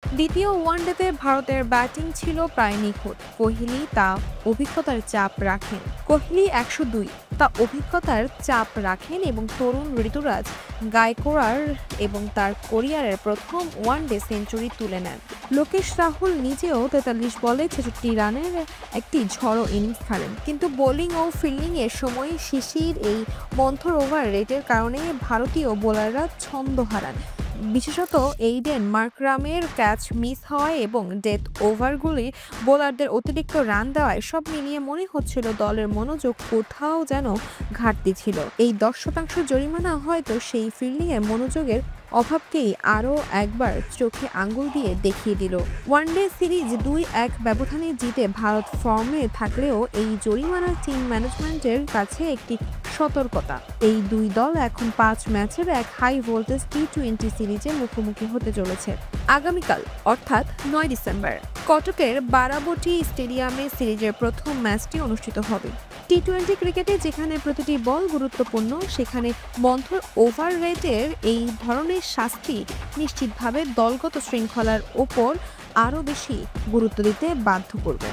দ্বিতীয় ওয়ানডেতে ভারতের ব্যাটিং ছিল প্রায় নিখুঁত। কোহলি তা অভিজ্ঞতার চাপ রাখেন কোহলি ১০২ তা অভিজ্ঞতার চাপ রাখেন এবং তরুণ ঋতুরাজ গায়কোয়াড় এবং তার ক্যারিয়ারের প্রথম ওয়ানডে সেঞ্চুরি তুলে নেন। লোকেশ রাহুল নিজেও ৪৩ বলে ৬৬ রানের একটি ঝড়ো ইনিংস খেলেন, কিন্তু বোলিং ও ফিল্ডিং এর সময় শিশির এই মন্থর ওভার রেটের কারণে ভারতীয় বোলাররা ছন্দ হারান। বিশেষত এইডেন মার্করামের ক্যাচ মিস হওয়ায় এবং ডেথ ওভারগুলি বোলারদের অতিরিক্ত রান দেওয়ায় সব মিলিয়ে মনে হচ্ছিল দলের মনোযোগ কোথাও যেন ঘাটতি ছিল। এই ১০% জরিমানা হয়তো সেই ফিল্ডিংয়ের মনোযোগের অভাবকেই আরও একবার চোখে আঙ্গুল দিয়ে দেখিয়ে দিল। ওয়ানডে সিরিজ ২-১ ব্যবধানে জিতে ভারত ফর্মে থাকলেও এই জরিমানা টিম ম্যানেজমেন্টের কাছে একটি সতর্কতা। এই দুই দল এখন ৫ ম্যাচের এক হাই ভোল্টেজ টি-২০ সিরিজে মুখোমুখি হতে চলেছে আগামীকাল, অর্থাৎ ৯ ডিসেম্বর। কটকের বারাবতী স্টেডিয়ামে সিরিজের প্রথম ম্যাচটি অনুষ্ঠিত হবে। টি-২০ ক্রিকেটে যেখানে প্রতিটি বল গুরুত্বপূর্ণ, সেখানে মন্থর ওভার রেটের এই ধরনের শাস্তি নিশ্চিতভাবে দলগত শৃঙ্খলার ওপর আরও বেশি গুরুত্ব দিতে বাধ্য করবে।